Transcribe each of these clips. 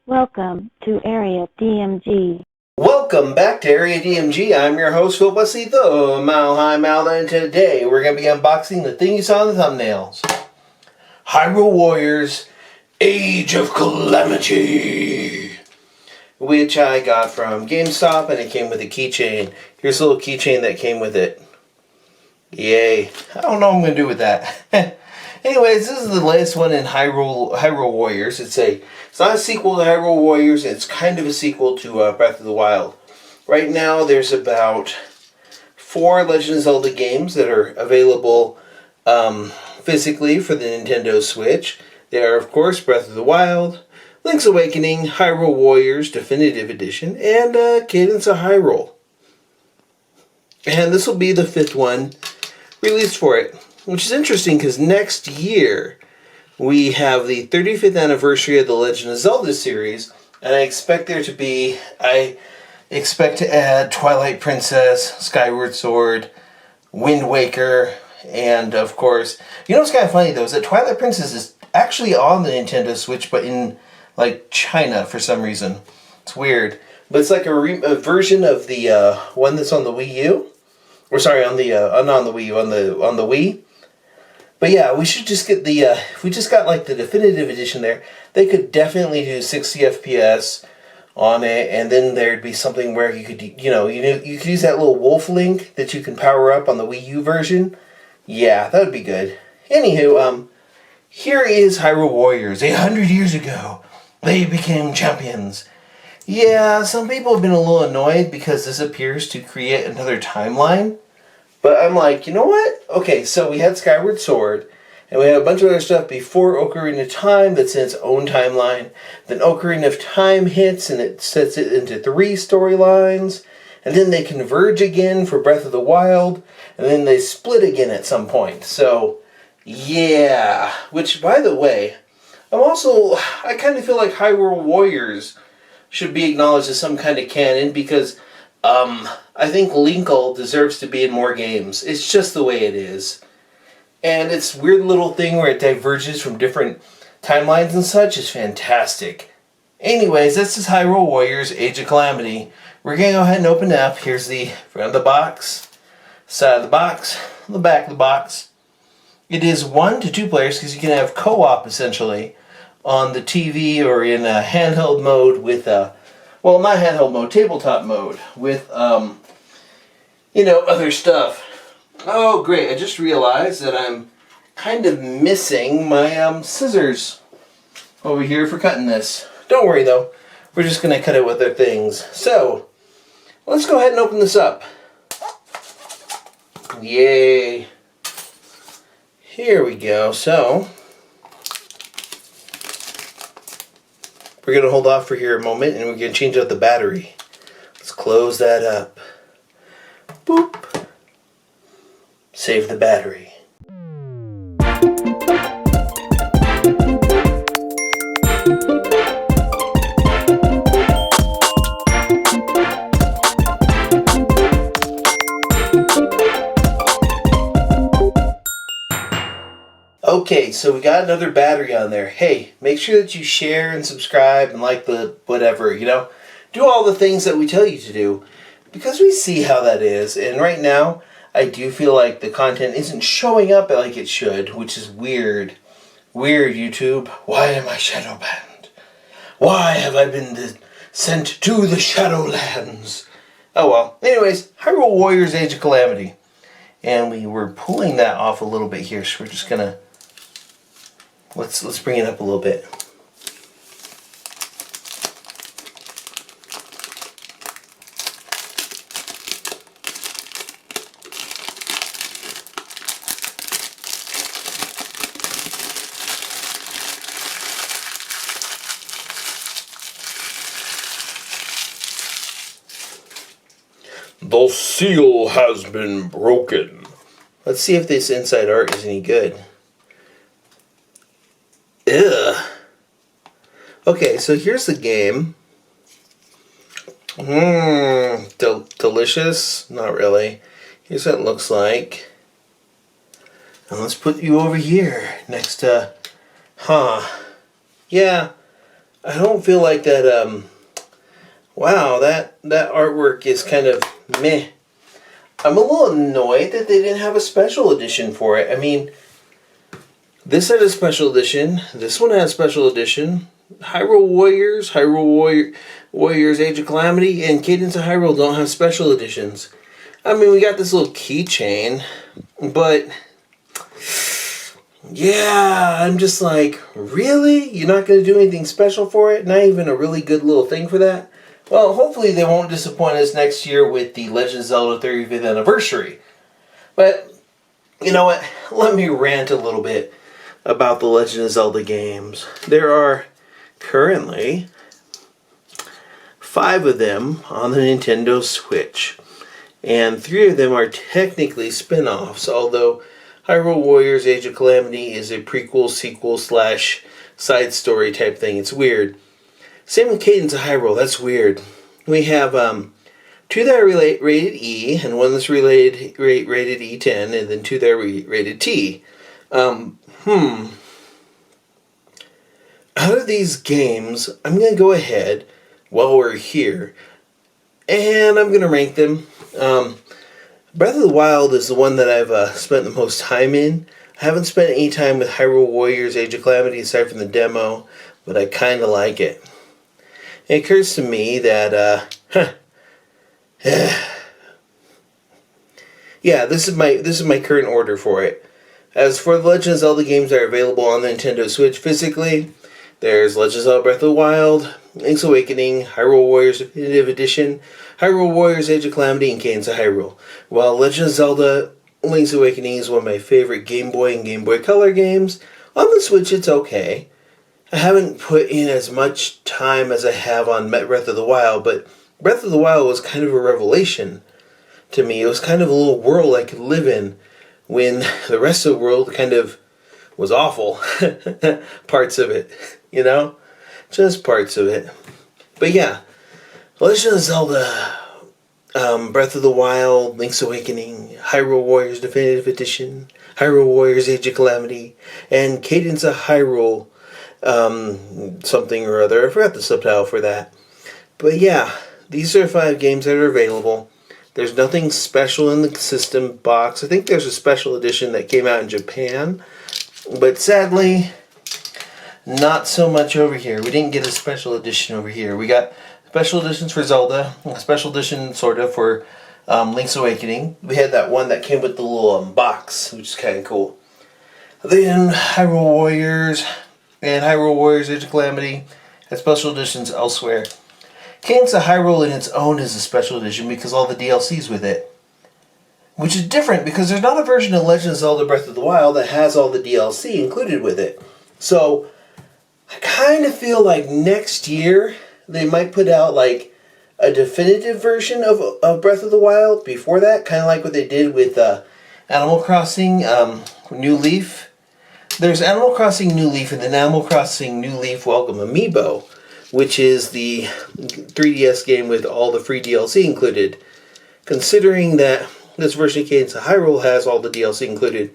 Welcome to Area DMG. Welcome back to Area DMG. I'm your host, Phil Wesley, the Mile High Malda, and today we're going to be unboxing the thing you saw in the thumbnails. Hyrule Warriors Age of Calamity, which I got from GameStop, and it came with a keychain. Here's a little keychain that came with it. Yay. I don't know what I'm going to do with that. Anyways, this is the latest one in Hyrule Warriors. It's not a sequel to Hyrule Warriors. It's kind of a sequel to Breath of the Wild. Right now, there's about 4 Legend of Zelda games that are available physically for the Nintendo Switch. They are, of course, Breath of the Wild, Link's Awakening, Hyrule Warriors Definitive Edition, and Cadence of Hyrule. And this will be the 5th one released for it. Which is interesting because next year we have the 35th anniversary of the Legend of Zelda series, and I expect to add Twilight Princess, Skyward Sword, Wind Waker, and of course, you know what's kind of funny though is that Twilight Princess is actually on the Nintendo Switch, but in like China for some reason. It's weird, but it's like a version of the one that's on the Wii U, or sorry, on the not on the Wii U, on the Wii. But yeah, we should just get the, if we just got like the definitive edition there, they could definitely do 60 FPS on it, and then there'd be something where you could, you could use that little wolf link that you can power up on the Wii U version. Yeah, that would be good. Anywho, here is Hyrule Warriors. 100 years ago, they became champions. Yeah, some people have been a little annoyed because this appears to create another timeline. But I'm like, you know what? Okay, so we had Skyward Sword, and we had a bunch of other stuff before Ocarina of Time that's in its own timeline. Then Ocarina of Time hits, and it sets it into 3 storylines. And then they converge again for Breath of the Wild, and then they split again at some point. So, yeah. Which, by the way, I kind of feel like Hyrule Warriors should be acknowledged as some kind of canon, because I think Linkle deserves to be in more games. It's just the way it is. And its weird little thing where it diverges from different timelines and such is fantastic. Anyways, this is Hyrule Warriors Age of Calamity. We're going to go ahead and open it up. Here's the front of the box, side of the box, the back of the box. It is 1 to 2 players because you can have co-op essentially on the TV or in a handheld mode with well, not handheld mode, tabletop mode with, other stuff. Oh, great. I just realized that I'm kind of missing my scissors over here for cutting this. Don't worry, though. We're just going to cut it with our things. So, let's go ahead and open this up. Yay. Here we go. So, we're going to hold off for here a moment, and we're going to change out the battery. Let's close that up. Boop. Save the battery. Okay, so we got another battery on there. Hey, make sure that you share and subscribe and like the whatever, do all the things that we tell you to do, because we see how that is. And right now, I do feel like the content isn't showing up like it should, which is weird. Weird, YouTube. Why am I shadow banned? Why have I been sent to the Shadowlands? Oh well. Anyways, Hyrule Warriors Age of Calamity. And we were pulling that off a little bit here, so we're just gonna let's bring it up a little bit. The seal has been broken. Let's see if this inside art is any good. Ugh. Okay, so here's the game. Delicious? Not really. Here's what it looks like. And let's put you over here next to, yeah, I don't feel like that, wow, that artwork is kind of meh. I'm a little annoyed that they didn't have a special edition for it. I mean, this had a special edition, this one had a special edition. Hyrule Warriors Age of Calamity, and Cadence of Hyrule don't have special editions. I mean, we got this little keychain, but yeah, I'm just like, really? You're not going to do anything special for it? Not even a really good little thing for that? Well, hopefully they won't disappoint us next year with the Legend of Zelda 35th anniversary. But, you know what? Let me rant a little bit about the Legend of Zelda games. There are currently 5 of them on the Nintendo Switch. And 3 of them are technically spin-offs, although Hyrule Warriors Age of Calamity is a prequel, sequel, / side story type thing. It's weird. Same with Cadence of Hyrule. That's weird. We have 2 that are rated E, and 1 that's rated E10, and then 2 that are rated T. Out of these games, I'm going to go ahead while we're here, and I'm going to rank them. Breath of the Wild is the one that I've spent the most time in. I haven't spent any time with Hyrule Warriors Age of Calamity aside from the demo, but I kind of like it. It occurs to me that, yeah, this is my current order for it. As for the Legend of Zelda games that are available on the Nintendo Switch physically, there's Legend of Zelda Breath of the Wild, Link's Awakening, Hyrule Warriors Definitive Edition, Hyrule Warriors Age of Calamity, and Cadence of Hyrule. While Legend of Zelda Link's Awakening is one of my favorite Game Boy and Game Boy Color games, on the Switch it's okay. I haven't put in as much time as I have on Breath of the Wild, but Breath of the Wild was kind of a revelation to me. It was kind of a little world I could live in when the rest of the world kind of was awful. Parts of it, you know? Just parts of it. But yeah, Legend of Zelda, Breath of the Wild, Link's Awakening, Hyrule Warriors Definitive Edition, Hyrule Warriors Age of Calamity, and Cadence of Hyrule, something or other. I forgot the subtitle for that. But yeah, these are 5 games that are available. There's nothing special in the system box. I think there's a special edition that came out in Japan, but sadly, not so much over here. We didn't get a special edition over here. We got special editions for Zelda, a special edition sort of for Link's Awakening. We had that one that came with the little box, which is kind of cool. Then Hyrule Warriors and Hyrule Warriors Age of Calamity had special editions elsewhere. Cadence of Hyrule in its own is a special edition because all the DLCs with it. Which is different because there's not a version of Legend of Zelda Breath of the Wild that has all the DLC included with it. So, I kind of feel like next year they might put out like a definitive version of Breath of the Wild before that. Kind of like what they did with Animal Crossing New Leaf. There's Animal Crossing New Leaf and then Animal Crossing New Leaf Welcome Amiibo, which is the 3DS game with all the free DLC included. Considering that this version of Cadence of Hyrule has all the DLC included,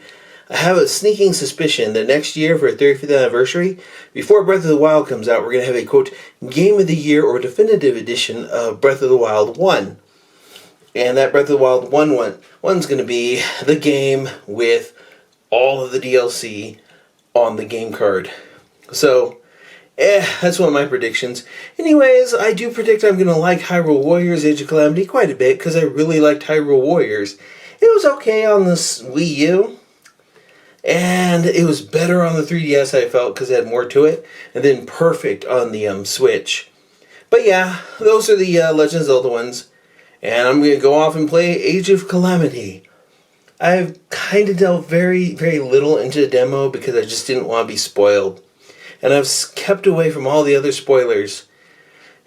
I have a sneaking suspicion that next year for a 35th anniversary, before Breath of the Wild comes out, we're going to have a, quote, Game of the Year or Definitive Edition of Breath of the Wild 1. And that Breath of the Wild 1's going to be the game with all of the DLC on the game card. So, that's one of my predictions. Anyways, I do predict I'm going to like Hyrule Warriors Age of Calamity quite a bit because I really liked Hyrule Warriors. It was okay on the Wii U, and it was better on the 3DS, I felt, because it had more to it, and then perfect on the Switch. But yeah, those are the Legend of Zelda ones, and I'm going to go off and play Age of Calamity. I've kind of delved very, very little into the demo because I just didn't want to be spoiled. And I've kept away from all the other spoilers.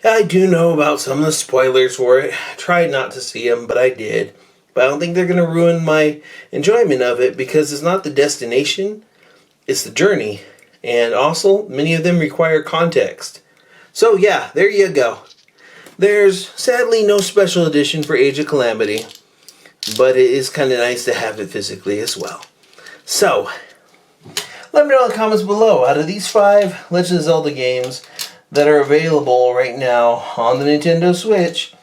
I do know about some of the spoilers for it. I tried not to see them, but I did. But I don't think they're going to ruin my enjoyment of it because it's not the destination, it's the journey. And also, many of them require context. So yeah, there you go. There's sadly no special edition for Age of Calamity, but it is kind of nice to have it physically as well. So, let me know in the comments below, out of these 5 Legend of Zelda games that are available right now on the Nintendo Switch,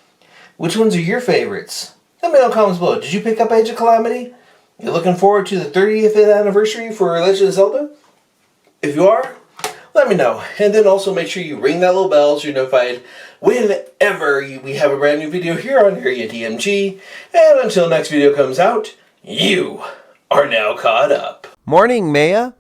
which ones are your favorites? Let me know in the comments below. Did you pick up Age of Calamity? You looking forward to the 30th anniversary for Legend of Zelda? If you are, let me know. And then also make sure you ring that little bell so you're notified whenever we have a brand new video here on Area DMG. And until next video comes out, you are now caught up. Morning, Maya.